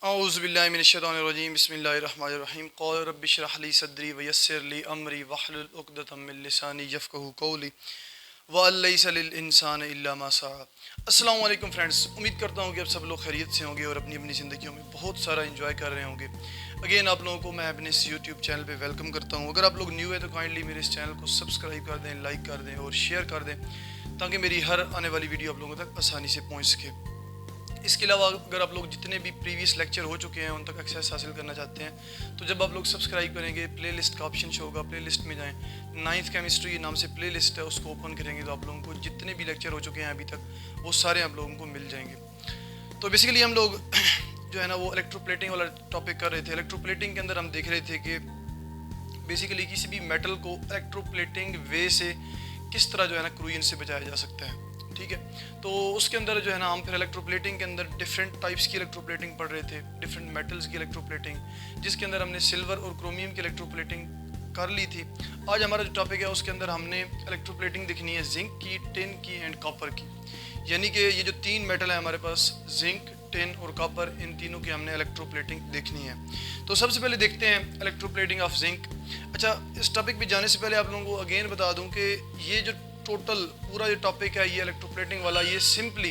औज़ुबिल्लाहि मिनश्शैतानिर्रजीम बिस्मिल्लाहिर्रहमानिर्रहीम क़ाल रब्बि इश्रह ली सदरी व यस्सिर ली अमरी वहलुल उक़दतम मिन लिसानी यफ़क़हू क़ौली व लैसा लिल इंसानि इल्ला मा सआ। अस्सलामु अलैकुम फ्रेंड्स, उम्मीद करता हूँ कि आप सब लोग खैरियत से होंगे और अपनी अपनी ज़िंदगियों में बहुत सारा एंजॉय कर रहे होंगे। अगेन आप लोगों को मैं अपने इस यूट्यूब चैनल पे वेलकम करता हूँ। अगर आप लोग न्यू है तो काइंडली मेरे इस चैनल को सब्सक्राइब कर दें, लाइक कर दें और शेयर कर दें ताकि मेरी हर आने वाली वीडियो आप लोगों तक आसानी से पहुँच सके। इसके अलावा अगर आप लोग जितने भी प्रीवियस लेक्चर हो चुके हैं उन तक एक्सेस हासिल करना चाहते हैं तो जब आप लोग सब्सक्राइब करेंगे प्लेलिस्ट का ऑप्शन शो होगा, प्लेलिस्ट में जाएं, नाइन्थ केमिस्ट्री नाम से प्लेलिस्ट है, उसको ओपन करेंगे तो आप लोगों को जितने भी लेक्चर हो चुके हैं अभी तक वो सारे आप लोगों को मिल जाएंगे। तो बेसिकली हम लोग जो है ना वो इलेक्ट्रोप्लेटिंग वाला टॉपिक कर रहे थे। इलेक्ट्रोप्लेटिंग के अंदर हम देख रहे थे कि बेसिकली किसी भी मेटल को इलेक्ट्रोप्लेटिंग वे से किस तरह जो है ना क्रूजन से बचाया जा सकता है। ठीक है, तो उसके अंदर जो है ना हम फिर इलेक्ट्रोप्लेटिंग के अंदर डिफरेंट टाइप्स की इलेक्ट्रोप्लेटिंग पढ़ रहे थे, डिफरेंट मेटल्स की इलेक्ट्रोप्लेटिंग, जिसके अंदर हमने सिल्वर और क्रोमियम की इलेक्ट्रोप्लेटिंग कर ली थी। आज हमारा जो टॉपिक है उसके अंदर हमने इलेक्ट्रोप्लेटिंग देखनी है जिंक की, टिन की एंड कॉपर की। यानी कि ये जो तीन मेटल है हमारे पास, जिंक, टिन और कॉपर, इन तीनों की हमने इलेक्ट्रोप्लेटिंग देखनी है। तो सबसे पहले देखते हैं इलेक्ट्रोप्लेटिंग ऑफ जिंक। अच्छा, इस टॉपिक पे जाने से पहले आप लोगों को अगेन बता दूं कि ये जो टोटल पूरा जो टॉपिक है ये इलेक्ट्रोप्लेटिंग वाला, ये सिंपली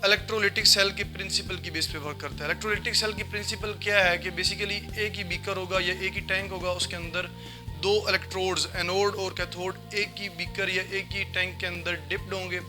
इलेक्ट्रोलिटिक सेल के प्रिंसिपल की बेस पे वर्क करता है। इलेक्ट्रोलिटिक सेल की प्रिंसिपल क्या है कि बेसिकली एक ही बीकर होगा या एक ही टैंक होगा, उसके अंदर दो इलेक्ट्रोड्स एनोड और कैथोड एक ही बीकर या एक ही टैंक के अंदर डिप्ड होंगे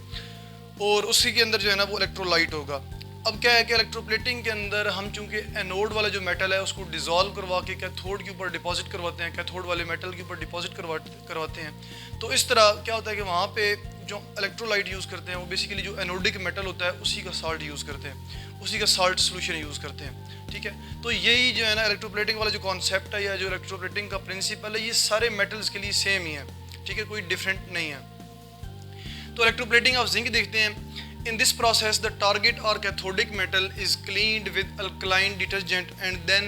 और उसी के अंदर जो है ना वो इलेक्ट्रोलाइट होगा। अब क्या है कि इलेक्ट्रोप्लेटिंग के अंदर हम चूंकि एनोड वाला जो मेटल है उसको डिसॉल्व करवा के कैथोड के ऊपर डिपॉजिट करवाते हैं, कैथोड वाले मेटल के ऊपर डिपॉजिट करवाते हैं। तो इस तरह क्या होता है कि वहाँ पे जो इलेक्ट्रोलाइट यूज़ करते हैं वो बेसिकली जो एनोडिक मेटल होता है उसी का साल्ट यूज़ करते हैं, उसी का साल्ट सोल्यूशन यूज़ करते हैं। ठीक है, तो यही जो है ना इलेक्ट्रोप्लेटिंग वाला जो कॉन्सेप्ट है या जो इलेक्ट्रोप्लेटिंग का प्रिंसिपल है, ये सारे मेटल्स के लिए सेम ही है। ठीक है, कोई डिफरेंट नहीं है। तो इलेक्ट्रोप्लेटिंग ऑफ जिंक देखते हैं। In this process, the target or cathodic metal is cleaned with alkaline detergent and then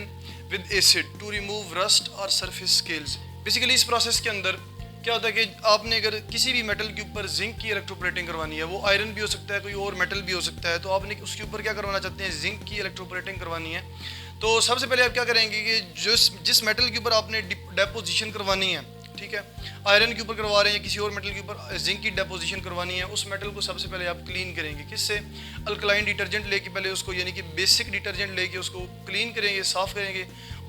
with acid to remove rust or surface scales. Basically इस प्रोसेस के अंदर क्या होता है कि आपने अगर किसी भी मेटल के ऊपर जिंक की इलेक्ट्रोप्लेटिंग करवानी है, वो आयरन भी हो सकता है, कोई और मेटल भी हो सकता है, तो आपने उसके ऊपर क्या करवाना चाहते हैं, जिंक की इलेक्ट्रोप्लेटिंग करवानी है। तो सबसे पहले आप क्या करेंगे कि जिस मेटल के ऊपर आपने डेपोजिशन करवानी है, ठीक है, आयरन के ऊपर करवा रहे हैं, किसी और मेटल के ऊपर जिंक की डेपोजिशन करवानी है, उस मेटल को सबसे पहले आप क्लीन करेंगे। किससे? अल्कलाइन डिटर्जेंट लेके पहले उसको, यानी कि बेसिक डिटर्जेंट लेके उसको क्लीन करेंगे, साफ़ करेंगे।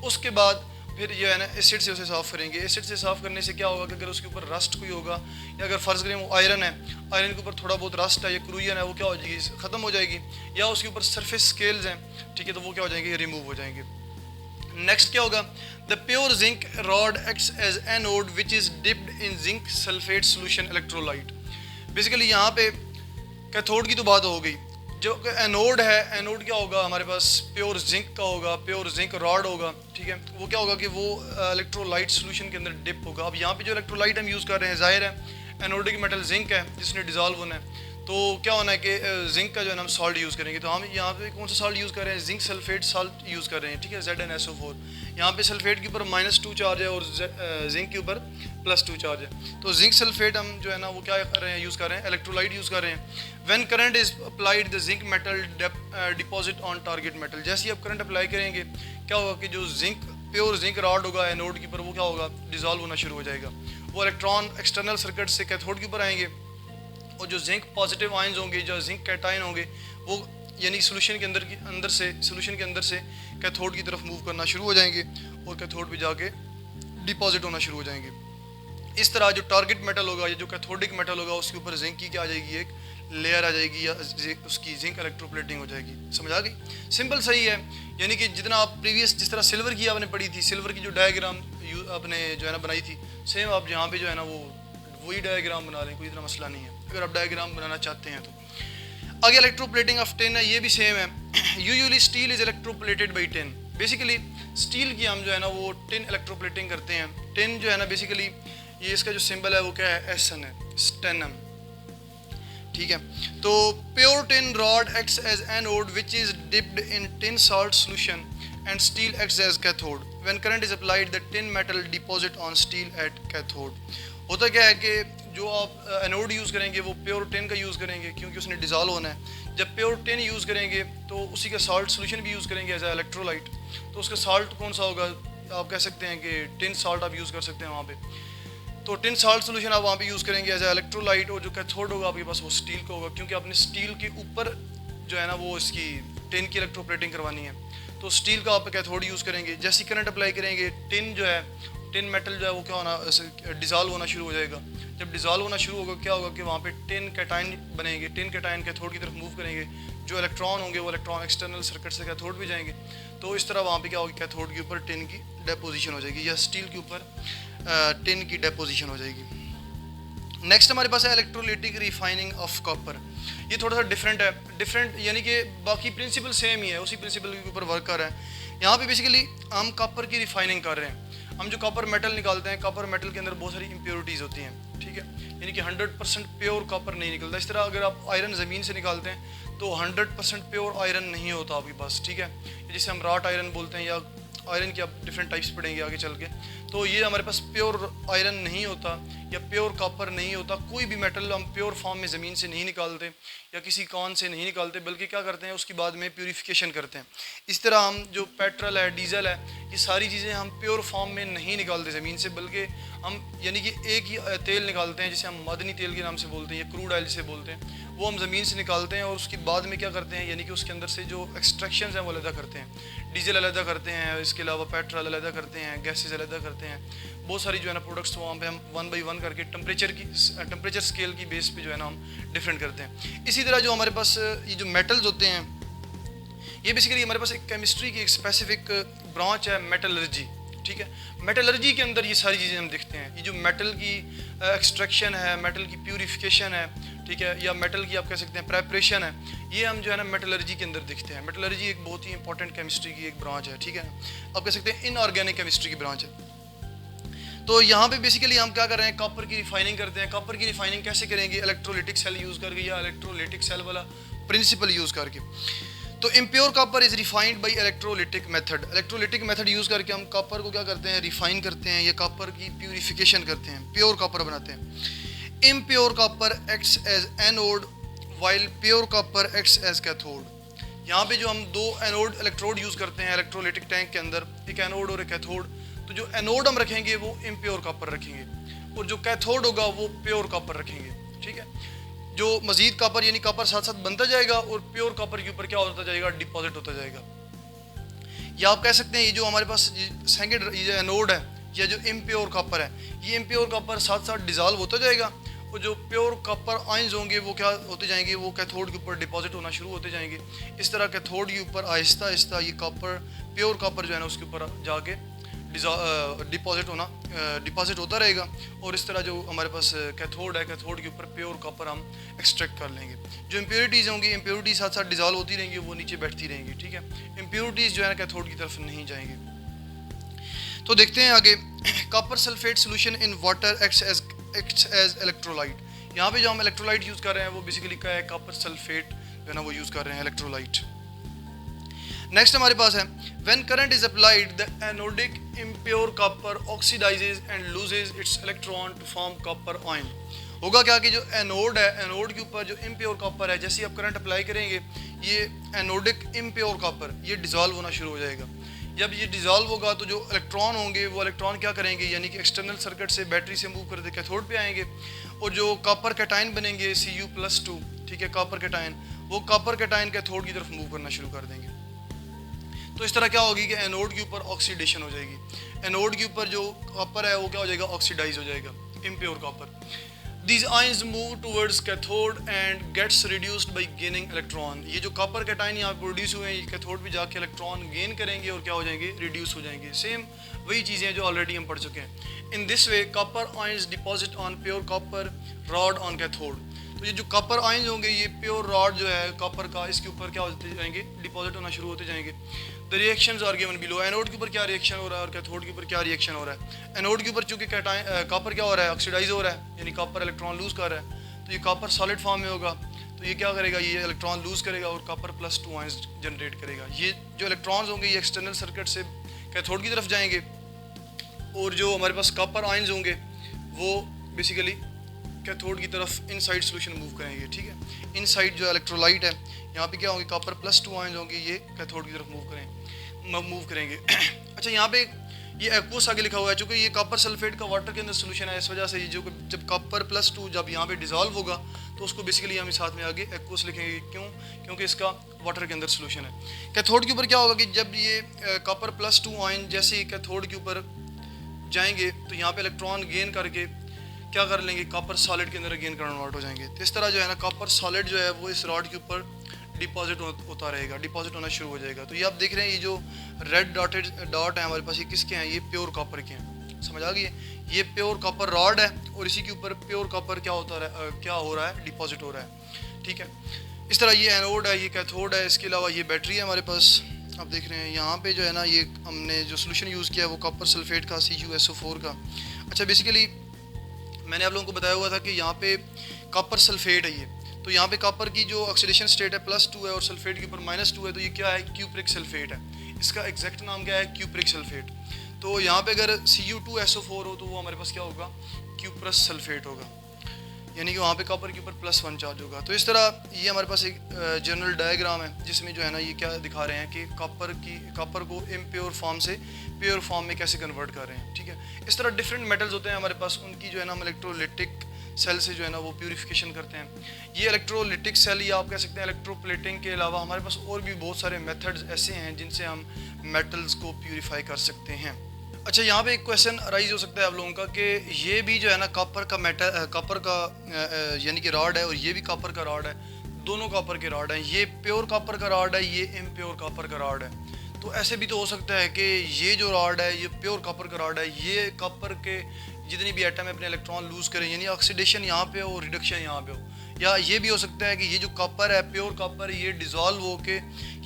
उसके बाद फिर जो है ना एसिड से उसे साफ़ करेंगे। एसिड से साफ़ करने से क्या होगा कि अगर उसके ऊपर रस्ट कोई होगा या अगर फ़र्ज़ करें वो आयरन है, आयरन के ऊपर थोड़ा बहुत रस्ट है या क्रूजन है, वो क्या हो जाएगी, ख़त्म हो जाएगी। या उसके ऊपर सरफेस स्केल्स हैं, ठीक है, तो वो क्या हो जाएंगे, रिमूव हो जाएंगे। नेक्स्ट क्या होगा, the pure zinc rod acts as anode which is dipped in zinc sulphate solution electrolyte. Basically यहाँ पे कैथोड की तो बात हो गई, जो एनोड है, एनोड क्या होगा हमारे पास, प्योर जिंक का होगा, प्योर जिंक रॉड होगा। ठीक है, वो क्या होगा कि वो इलेक्ट्रोलाइट सोल्यूशन के अंदर डिप होगा। अब यहाँ पे जो इलेक्ट्रोलाइट हम यूज़ कर रहे हैं, जाहिर है एनोडिक मेटल जिंक है जिसने डिजॉल्व होना है, तो क्या होना है कि जिंक का जो है ना हम सॉल्ट यूज़ करेंगे। तो हम यहाँ पे कौन सा सॉल्ट यूज़ कर रहे हैं, जिंक सल्फेट सॉल्ट यूज़ कर रहे हैं। ठीक है, ZnSO4। यहाँ पे सल्फेट के ऊपर -2 चार्ज है और जिंक के ऊपर +2 चार्ज है। तो जिंक सल्फेट हम जो है ना वो क्या कर रहे हैं, यूज़ कर रहे हैं, इलेक्ट्रोलाइट यूज़ कर रहे हैं। When current is applied the zinc metal deposit on target metal. जैसे ही आप करंट अप्लाई करेंगे क्या होगा कि जो जिंक, प्योर जिंक रॉड होगा एनोड के ऊपर, वो क्या होगा, डिजॉल्व होना शुरू हो जाएगा। वो इलेक्ट्रॉन एक्सटर्नल सर्किट से कैथोड के ऊपर आएंगे और जो जिंक पॉजिटिव आयंस होंगे, जो जिंक कैटायन होंगे, वो यानी सोल्यूशन के अंदर से कैथोड की तरफ मूव करना शुरू हो जाएंगे और कैथोड पे जाके डिपॉजिट होना शुरू हो जाएंगे। इस तरह जो टारगेट मेटल होगा या जो कैथोडिक मेटल होगा उसके ऊपर जिंक की क्या आ जाएगी, एक लेयर आ जाएगी या उसकी जिंक इलेक्ट्रोप्लेटिंग हो जाएगी। समझ आ गई? सिंपल सही है। यानी कि जितना आप प्रीवियस जिस तरह सिल्वर की आपने पढ़ी थी, सिल्वर की जो डायग्राम आपने जो है ना बनाई थी, सेम आप यहाँ पे जो है ना वो वही डायग्राम बना लें, कोई इतना मसला नहीं है अगर आप डायग्राम बनाना चाहते हैं तो। आगे इलेक्ट्रोप्लेटिंग ऑफ टिन है, ये भी सेम है। Usually steel is electroplated by tin. Basically steel की हम जो है ना वो टिन इलेक्ट्रोप्लेटिंग करते हैं। टिन जो है ना बेसिकली ये इसका जो सिंबल है वो क्या है, SN है, स्टेनम। ठीक है, तो pure tin rod acts as anode which is dipped in tin salt solution and steel acts as cathode. When current is applied the tin metal deposit on steel at cathode. होता क्या है कि जो आप anode use करेंगे वो pure tin का use करेंगे क्योंकि उसने डिज़ॉल्व होना है। जब प्योर टिन यूज़ करेंगे तो उसी का साल्ट सोल्यूशन भी यूज़ करेंगे एज ए इलेक्ट्रोलाइट। तो उसका साल्ट कौन सा होगा, आप कह सकते हैं कि टिन साल्ट आप यूज़ कर सकते हैं वहाँ पे। तो टिन साल्ट सोल्यूशन आप वहाँ पे यूज़ करेंगे एज ए इलेक्ट्रोलाइट, और जो कैथोड होगा आपके पास वो स्टील का होगा, क्योंकि आपने स्टील के ऊपर जो है ना वो इसकी टिन की इलेक्ट्रोप्लेटिंग करवानी है। तो स्टील का आप कैथोड यूज़ करेंगे। जैसे करंट अप्लाई करेंगे टिन जो है, टिन मेटल जो है वो क्या होना, डिज़ोल्व होना शुरू हो जाएगा। जब डिज़ोल्व होना शुरू होगा क्या होगा कि वहाँ पे टिन कैटाइन बनेंगे, टिन कैटाइन कैथोड की तरफ मूव करेंगे, जो इलेक्ट्रॉन होंगे वो इलेक्ट्रॉन एक्सटर्नल सर्किट से कैथोड भी जाएंगे। तो इस तरह वहाँ पे क्या होगी, कैथोड के ऊपर टिन की डेपोजिशन हो जाएगी या स्टील के ऊपर टिन की डेपोजिशन हो जाएगी। नेक्स्ट हमारे पास है इलेक्ट्रोलिटिक रिफाइनिंग ऑफ कॉपर। ये थोड़ा सा डिफरेंट है, डिफरेंट यानी कि बाकी प्रिंसिपल सेम ही है, उसी प्रिंसिपल के ऊपर वर्क कर रहा है। यहाँ पे बेसिकली हम कॉपर की रिफाइनिंग कर रहे हैं। हम जो कॉपर मेटल निकालते हैं, कॉपर मेटल के अंदर बहुत सारी इम्प्योरिटीज़ होती हैं, ठीक है, यानी कि 100% प्योर कॉपर नहीं निकलता। इस तरह अगर आप आयरन ज़मीन से निकालते हैं तो 100% प्योर आयरन नहीं होता आपके पास, ठीक है, जिसे हम रॉट आयरन बोलते हैं, या आयरन की आप डिफरेंट टाइप्स पढ़ेंगे आगे चल के। तो ये हमारे पास प्योर आयरन नहीं होता या प्योर कॉपर नहीं होता। कोई भी मेटल हम प्योर फॉर्म में ज़मीन से नहीं निकालते या किसी कॉन से नहीं निकालते, बल्कि क्या करते हैं उसकी बाद में प्यूरिफिकेशन करते हैं। इस तरह हम जो पेट्रोल है, डीजल है, ये सारी चीज़ें हम प्योर फॉर्म में नहीं निकालते ज़मीन से, बल्कि हम यानी कि एक ही तेल निकालते हैं जिसे हम मदनी तेल के नाम से बोलते हैं या क्रूड ऑयल जिसे बोलते हैं, वो हम ज़मीन से निकालते हैं और उसके बाद में क्या करते हैं, यानी कि उसके अंदर से जो एक्सट्रैक्शंस हैं वो अलग करते हैं। डीजल अलग करते हैं, इसके अलावा पेट्रोल अलग करते हैं, गैसेस अलग करते हैं, बहुत सारी जो है ना प्रोडक्ट्स, तो वहाँ पे हम 1 बाई 1 करके टेम्परेचर स्केल की बेस पे जो है ना हम डिफरेंट करते हैं। इसी तरह जो हमारे पास ये जो मेटल्स होते हैं, ये बेसिकली हमारे पास एक केमिस्ट्री की एक स्पेसिफिक ब्रांच है, मेटलर्जी, ठीक है। मेटलर्जी के अंदर ये सारी चीज़ें हम देखते हैं। ये जो मेटल की एक्सट्रैक्शन है, मेटल की प्यूरिफिकेशन है, ठीक है, या मेटल की आप कह सकते हैं प्रेपरेशन है, ये हम जो है ना मेटलर्जी के अंदर देखते हैं। मेटलर्जी एक बहुत ही इंपॉर्टेंट केमिस्ट्री की एक ब्रांच है, ठीक है, आप कह सकते हैं इनऑर्गेनिक केमिस्ट्री की ब्रांच है। तो यहाँ पे बेसिकली हम क्या कर रहे हैं, कॉपर की रिफाइनिंग करते हैं। कॉपर की रिफाइनिंग कैसे करेंगे, इलेक्ट्रोलिटिक सेल यूज़ करके या इलेक्ट्रोलिटिक सेल वाला प्रिंसिपल यूज़ करके। तो impure copper is refined by electrolytic method. Electrolytic method use करके हम कॉपर को क्या करते हैं, रिफाइन करते हैं, या कॉपर की प्यूरिफिकेशन करते हैं, प्योर कॉपर बनाते हैं। Impure copper acts as anode while pure copper acts as cathode. यहाँ पे जो हम दो एनोड इलेक्ट्रोड यूज़ करते हैं इलेक्ट्रोलिटिक टैंक के अंदर, एक एनोड और एक कैथोड। तो जो एनोड हम रखेंगे वो इम्प्योर कॉपर रखेंगे और जो कैथोड होगा वो प्योर कॉपर रखेंगे, ठीक है। जो मजीद कॉपर यानी कॉपर साथ साथ बनता जाएगा और प्योर कॉपर के ऊपर क्या होता जाएगा, डिपॉजिट होता जाएगा। या आप कह सकते हैं ये जो हमारे पास सेकंड ये जो एनोड है या जो इम्प्योर कॉपर है, ये इम्प्योर कॉपर साथ साथ डिजॉल्व होता जाएगा और जो प्योर कॉपर आयंस होंगे वो क्या होते जाएंगे, वो कैथोड के ऊपर डिपॉजिट होना शुरू होते जाएंगे। इस तरह कैथोड के ऊपर आहिस्ता आहिस्ता ये कॉपर, प्योर कॉपर जो है ना उसके ऊपर जाके डिपॉजिट होता रहेगा और इस तरह जो हमारे पास कैथोड है, कैथोड के ऊपर प्योर कॉपर हम एक्सट्रैक्ट कर लेंगे। जो इम्प्योरिटीज़ होंगी, इम्प्योरिटीज साथ साथ डिजॉल्व होती रहेंगी, वो नीचे बैठती रहेंगी, ठीक है। इम्प्योरिटीज़ जो है ना कैथोड की तरफ नहीं जाएंगे। तो देखते हैं आगे, copper sulphate solution in water acts as electrolyte. यहाँ पे जो हम इलेक्ट्रोलाइट यूज़ कर रहे हैं वो बेसिकली क्या है, कॉपर सल्फेट जो है ना वो यूज़ कर रहे हैं, इलेक्ट्रोलाइट। नेक्स्ट हमारे पास है, when current is applied the anodic impure copper oxidises and loses its electron to form copper ion. होगा क्या कि जो एनोड है, एनोड के ऊपर जो इम्प्योर कॉपर है, जैसे आप करंट अप्लाई करेंगे ये एनोडिक इम्प्योर कॉपर ये डिजॉल्व होना शुरू हो जाएगा। जब ये डिजॉल्व होगा तो जो इलेक्ट्रॉन होंगे वो इलेक्ट्रॉन क्या करेंगे, यानी कि एक्सटर्नल सर्किट से बैटरी से मूव करते कैथोड पे आएंगे और जो कॉपर कैटाइन बनेंगे Cu+2, ठीक है, कॉपर कैटाइन, वो कॉपर कैटाइन कैथोड की तरफ मूव करना शुरू कर देंगे। तो इस तरह क्या होगी कि एनोड के ऊपर ऑक्सीडेशन हो जाएगी। एनोड के ऊपर जो कॉपर है वो क्या हो जाएगा, ऑक्सीडाइज हो जाएगा, impure copper. These ions move towards cathode and gets reduced by gaining electron। ये जो कॉपर कैटाइन यहाँ प्रोड्यूस हुए हैं ये कैथोड भी जाके इलेक्ट्रॉन गेन करेंगे और क्या हो जाएंगे, रिड्यूस हो जाएंगे। सेम वही चीज़ें हैं जो ऑलरेडी हम पढ़ चुके हैं। In this way copper ions deposit on pure copper rod on cathode. तो ये जो कॉपर आयंस होंगे ये प्योर रॉड जो है कॉपर का, इसके ऊपर क्या होते जाएंगे, डिपॉजिट होना शुरू होते जाएंगे। The reactions are given below. Anode के ऊपर क्या रिएक्शन हो रहा है और कैथोड के ऊपर क्या रिएक्शन हो रहा है। एनोड के ऊपर चूंकि कॉपर क्या हो रहा है, ऑक्सीडाइज हो रहा है, यानी कॉपर इलेक्ट्रॉन लूज कर रहा है, तो ये कॉपर सॉलिड फॉर्म में होगा तो ये क्या करेगा, ये इलेक्ट्रॉन लूज करेगा और कॉपर+2 आयंस जनरेट करेगा। ये जो इलेक्ट्रॉन्स होंगे ये एक्सटर्नल सर्किट से कैथोड की तरफ जाएंगे और जो हमारे पास कॉपर आयंस होंगे वो बेसिकली कैथोड की तरफ इनसाइड सोल्यूशन मूव करेंगे, ठीक है। इनसाइड जो इलेक्ट्रोलाइट है यहाँ पे क्या होंगे, कॉपर +2 आयंस होंगे, ये कैथोड की तरफ मूव करेंगे। अच्छा, यहाँ पे ये एक्वस आगे लिखा हुआ है, चूँकि ये कॉपर सल्फेट का वाटर के अंदर सोल्यूशन है, इस वजह से ये जो जब कॉपर +2 जब यहाँ पे डिजॉल्व होगा तो उसको बेसिकली हम साथ में आगे एक्वस लिखेंगे। क्यों? क्योंकि इसका वाटर के अंदर सोल्यूशन है। कैथोड के ऊपर क्या होगा कि जब ये कॉपर +2 आयन जैसे ही कैथोड के ऊपर जाएंगे तो यहाँ पे इलेक्ट्रॉन गेन करके क्या कर लेंगे, कॉपर सॉलिड के अंदर गेन कन्वर्ट हो जाएंगे। तो इस तरह जो है ना कॉपर सॉलिड जो है वो इस रॉड के ऊपर डिपॉजिट होता रहेगा, डिपॉजिट होना शुरू हो जाएगा। तो ये आप देख रहे हैं, ये जो रेड डॉट है हमारे पास, ये किसके हैं, ये प्योर कॉपर के हैं। समझ आ गई है? ये प्योर कॉपर रॉड है और इसी के ऊपर प्योर कॉपर क्या हो रहा है, डिपॉजिट हो रहा है, ठीक है। इस तरह ये एनोड है, ये कैथोड है। इसके अलावा ये बैटरी है हमारे पास। आप देख रहे हैं यहाँ पे जो है ना, ये हमने जो सोल्यूशन यूज़ किया है वो कॉपर सल्फेट का, CuSO4 का। अच्छा, बेसिकली मैंने आप लोगों को बताया हुआ था कि यहाँ पे कॉपर सल्फेट है ये, तो यहाँ पे कॉपर की जो ऑक्सीडेशन स्टेट है +2 है और सल्फेट के ऊपर -2 है, तो ये क्या है, क्यूप्रिक सल्फेट है। इसका एग्जैक्ट नाम क्या है, क्यूप्रिक सल्फेट। तो यहाँ पे अगर Cu2SO4 हो तो वो हमारे पास क्या होगा, क्यूप्रस सल्फेट होगा, यानी कि वहाँ पे कॉपर के ऊपर +1 चार्ज होगा। तो इस तरह ये हमारे पास एक जनरल डायग्राम है जिसमें जो है ना ये क्या दिखा रहे हैं कि कॉपर को इम्प्योर फॉर्म से प्योर फॉर्म में कैसे कन्वर्ट कर रहे हैं, ठीक है। इस तरह डिफरेंट मेटल्स होते हैं हमारे पास, उनकी जो है ना हम इलेक्ट्रोलिटिक सेल से जो है ना वो प्यूरिफिकेशन करते हैं। ये इलेक्ट्रोलिटिक सेल या आप कह सकते हैं इलेक्ट्रोप्लेटिंग के अलावा हमारे पास और भी बहुत सारे मेथड्स ऐसे हैं जिनसे हम मेटल्स को प्यूरिफाई कर सकते हैं। अच्छा, यहाँ पे एक क्वेश्चन राइज हो सकता है आप लोगों का कि ये भी जो है ना कॉपर का यानी कि रॉड है और ये भी कॉपर का रॉड है, दोनों कॉपर के रॉड हैं, ये प्योर कॉपर का रॉड है, ये इम्प्योर कॉपर का रॉड है। तो ऐसे भी तो हो सकता है कि ये जो रॉड है ये प्योर कॉपर का रॉड है, ये कॉपर के जितनी भी एटम है अपने इलेक्ट्रॉन लूज करें, यानी ऑक्सीडेशन यहाँ पे हो, रिडक्शन यहाँ पे हो। या ये भी हो सकता है कि ये जो कॉपर है, प्योर कॉपर, ये डिज़ोल्व होके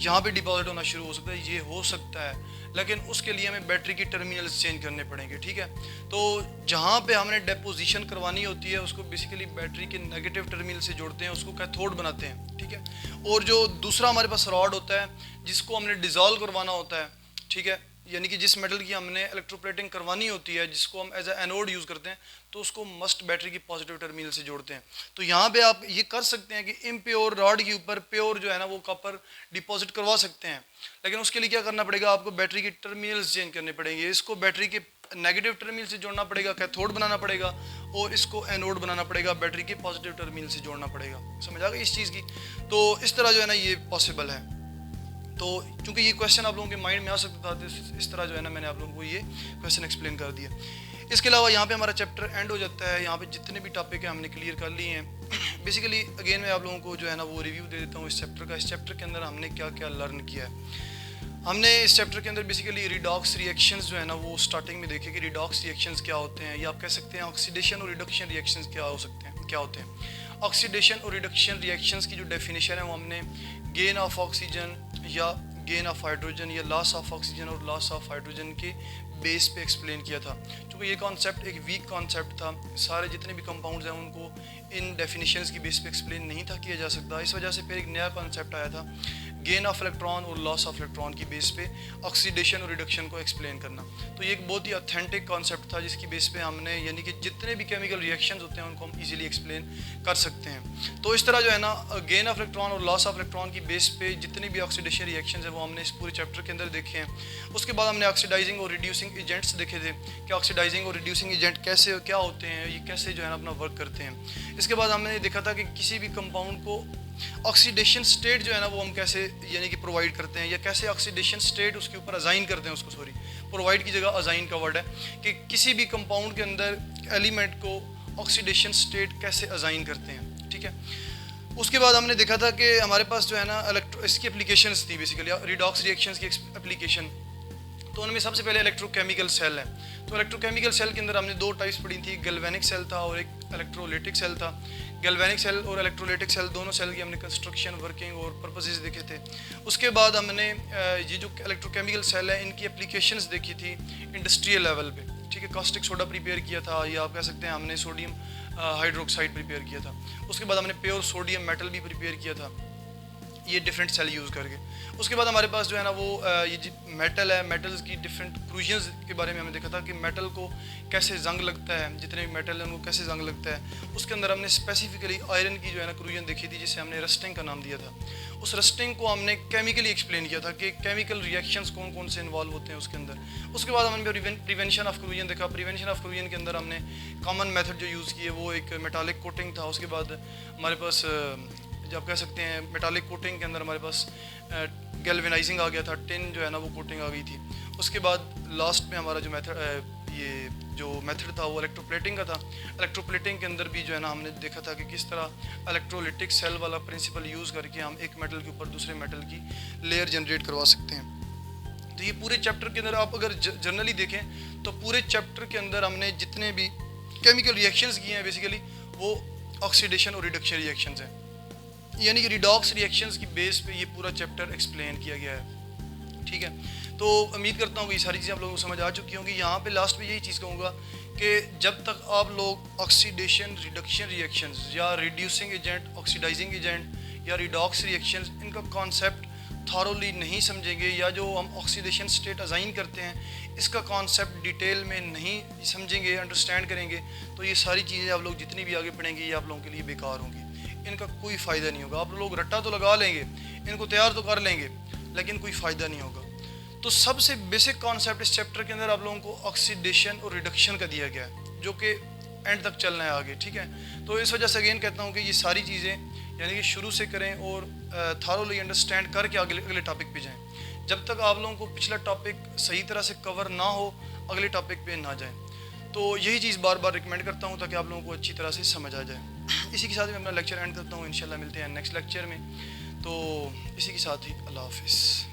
यहाँ पे डिपॉजिट होना शुरू हो सकता है, ये हो सकता है। लेकिन उसके लिए हमें बैटरी की टर्मिनल्स चेंज करने पड़ेंगे, ठीक है। तो जहाँ पे हमने डेपोजिशन करवानी होती है उसको बेसिकली बैटरी के नेगेटिव टर्मिनल से जोड़ते हैं, उसको कैथोड बनाते हैं, ठीक है। और जो दूसरा हमारे पास रॉड होता है जिसको हमने डिज़ोल्व करवाना होता है, ठीक है, यानी कि जिस मेटल की हमने इलेक्ट्रोप्लेटिंग करवानी होती है, जिसको हम एज ए एनोड यूज़ करते हैं, तो उसको मस्ट बैटरी की पॉजिटिव टर्मिनल से जोड़ते हैं। तो यहाँ पे आप ये कर सकते हैं कि इम्प्योर रॉड के ऊपर प्योर जो है ना वो कॉपर डिपॉजिट करवा सकते हैं, लेकिन उसके लिए क्या करना पड़ेगा, आपको बैटरी की टर्मिनल्स चेंज करने पड़ेंगे। इसको बैटरी के नेगेटिव टर्मिनल से जोड़ना पड़ेगा, कैथोड बनाना पड़ेगा, और इसको एनोड बनाना पड़ेगा, बैटरी के पॉजिटिव टर्मिनल से जोड़ना पड़ेगा। समझ आ गई इस चीज़ की? तो इस तरह जो है ना ये पॉसिबल है। तो क्योंकि ये क्वेश्चन आप लोगों के माइंड में आ सकता था, तो इस तरह जो है ना मैंने आप लोगों को ये क्वेश्चन एक्सप्लेन कर दिया। इसके अलावा यहाँ पे हमारा चैप्टर एंड हो जाता है। यहाँ पे जितने भी टॉपिक है हमने क्लियर कर लिए हैं। बेसिकली अगेन मैं आप लोगों को जो है ना वो रिव्यू दे देता हूँ इस चैप्टर का। इस चैप्टर के अंदर हमने क्या क्या लर्न किया है। हमने इस चैप्टर के अंदर बेसिकली रिडॉक्स रिएक्शंस जो है ना वो स्टार्टिंग में देखे कि रिडॉक्स रिएक्शंस क्या होते हैं, या आप कह सकते हैं ऑक्सीडेशन और रिडक्शन रिएक्शंस क्या होते हैं। ऑक्सीडेशन और रिडक्शन रिएक्शंस की जो डेफिनेशन है वो हमने गेन ऑफ ऑक्सीजन या गेन ऑफ हाइड्रोजन या लॉस ऑफ ऑक्सीजन और लॉस ऑफ हाइड्रोजन के बेस पे एक्सप्लेन किया था। क्योंकि ये कॉन्सेप्ट एक वीक कॉन्सेप्ट था, सारे जितने भी कंपाउंड्स हैं उनको इन डेफिनेशंस की बेस पे एक्सप्लेन नहीं था किया जा सकता। इस वजह से फिर एक नया कॉन्सेप्ट आया था, गेन ऑफ इलेक्ट्रॉन और लॉस ऑफ इलेक्ट्रॉन की बेस पे ऑक्सीडेशन और रिडक्शन को एक्सप्लेन करना। तो ये एक बहुत ही ऑथेंटिक कॉन्सेप्ट था जिसकी बेस पे हमने यानी कि जितने भी केमिकल रिएक्शंस होते हैं उनको हम इजीली एक्सप्लेन कर सकते हैं। तो इस तरह जो है ना गेन ऑफ इलेक्ट्रॉन और लॉस ऑफ इलेक्ट्रॉन की बेस पे जितनी भी ऑक्सीडेशन रिएक्शंस है वो हमने इस पूरे चैप्टर के अंदर देखे हैं। उसके बाद हमने ऑक्सीडाइजिंग और रिड्यूसिंग एजेंट्स देखे थे कि ऑक्सीडाइजिंग और रिड्यूसिंग एजेंट कैसे क्या होते हैं, ये कैसे जो है ना अपना वर्क करते हैं। इसके बाद हमने देखा था कि किसी भी कंपाउंड को ऑक्सीडेशन स्टेट जो है ना वो हम कैसे यानी कि प्रोवाइड करते हैं, या कैसे ऑक्सीडेशन स्टेट उसके ऊपर अजाइन करते हैं उसको, प्रोवाइड की जगह अजाइन का वर्ड है, कि किसी भी कंपाउंड के अंदर एलिमेंट को ऑक्सीडेशन स्टेट कैसे अजाइन करते हैं, ठीक है। उसके बाद हमने देखा था कि हमारे पास जो है ना इसकी एप्लीकेशंस थी बेसिकली रिडॉक्स रिएक्शंस की एप्लीकेशन। तो उनमें सबसे पहले इलेक्ट्रोकेमिकल सेल है। तो इलेक्ट्रोकेमिकल सेल के अंदर हमने दो टाइप्स पढ़ी थी, गैल्वेनिक सेल था और एक इलेक्ट्रोलाइटिक सेल था। गैल्वेनिक सेल और इलेक्ट्रोलाइटिक सेल दोनों सेल की हमने कंस्ट्रक्शन, वर्किंग और पर्पसेस देखे थे। उसके बाद हमने ये जो इलेक्ट्रोकेमिकल सेल है इनकी एप्लीकेशंस देखी थी इंडस्ट्रियल लेवल पे, ठीक है। कास्टिक सोडा प्रिपेयर किया था, या आप कह सकते हैं हमने सोडियम हाइड्रोक्साइड प्रिपेयर किया था। उसके बाद हमने प्योर सोडियम मेटल भी प्रिपेयर किया था। ये डिफरेंट सेल यूज़ करके। उसके बाद हमारे पास जो है ना वो ये मेटल है, मेटल्स की डिफरेंट क्रूजन्स के बारे में हमने देखा था कि मेटल को कैसे जंग लगता है, जितने भी मेटल हैं उनको कैसे जंग लगता है। उसके अंदर हमने स्पेसिफिकली आयरन की जो है ना क्रूजन देखी थी, जिसे हमने रस्टिंग का नाम दिया था। उस रस्टिंग को हमने केमिकली एक्सप्लेन किया था कि केमिकल रिएक्शंस कौन कौन से इन्वॉल्व होते हैं उसके अंदर। उसके बाद हमने प्रिवेंशन ऑफ क्रूजन देखा। प्रिवेंशन ऑफ क्रूजन के अंदर हमने कॉमन मेथड जो यूज़ किए वो एक मेटालिक कोटिंग था। उसके बाद हमारे पास जब कह सकते हैं मेटालिक कोटिंग के अंदर हमारे पास गैल्वेनाइजिंग आ गया था, टिन जो है ना वो कोटिंग आ गई थी। उसके बाद लास्ट में हमारा जो मेथड था वो इलेक्ट्रोप्लेटिंग का था। इलेक्ट्रोप्लेटिंग के अंदर भी जो है ना हमने देखा था कि किस तरह इलेक्ट्रोलिटिक सेल वाला प्रिंसिपल यूज़ करके हम एक मेटल के ऊपर दूसरे मेटल की लेयर जनरेट करवा सकते हैं। तो ये पूरे चैप्टर के अंदर आप अगर जनरली देखें तो पूरे चैप्टर के अंदर हमने जितने भी केमिकल रिएक्शंस किए हैं बेसिकली वो ऑक्सीडेशन और रिडक्शन रिएक्शंस हैं, यानी कि रिडॉक्स रिएक्शंस की बेस पे ये पूरा चैप्टर एक्सप्लेन किया गया है। ठीक है, तो उम्मीद करता हूँ कि ये सारी चीज़ें आप लोगों को समझ आ चुकी होंगी। यहाँ पे लास्ट में यही चीज़ कहूँगा कि जब तक आप लोग ऑक्सीडेशन रिडक्शन रिएक्शंस या रिड्यूसिंग एजेंट, ऑक्सीडाइजिंग एजेंट या रिडॉक्स रिएक्शंस, इनका कॉन्सेप्ट थॉरोली नहीं समझेंगे या जो हम ऑक्सीडेशन स्टेट अजाइन करते हैं इसका कॉन्सेप्ट डिटेल में नहीं समझेंगे, अंडरस्टैंड करेंगे, तो ये सारी चीज़ें आप लोग जितनी भी आगे पढ़ेंगे ये आप लोगों के लिए बेकार होंगी, इनका कोई फ़ायदा नहीं होगा। आप लोग रट्टा तो लगा लेंगे, इनको तैयार तो कर लेंगे, लेकिन कोई फ़ायदा नहीं होगा। तो सबसे बेसिक कॉन्सेप्ट इस चैप्टर के अंदर आप लोगों को ऑक्सीडेशन और रिडक्शन का दिया गया है, जो कि एंड तक चलना है आगे। ठीक है, तो इस वजह से अगेन कहता हूँ कि ये सारी चीज़ें यानी कि शुरू से करें और थॉरोली अंडरस्टैंड करके अगले टॉपिक पे जाएं। जब तक आप लोगों को पिछला टॉपिक सही तरह से कवर ना हो अगले टॉपिक पे ना जाएं। तो यही चीज़ बार बार रिकमेंड करता हूँ ताकि आप लोगों को अच्छी तरह से समझ आ जाए। इसी के साथ मैं अपना लेक्चर एंड करता हूँ। इंशाल्लाह मिलते हैं नेक्स्ट लेक्चर में। तो इसी के साथ ही अल्लाह हाफिज़।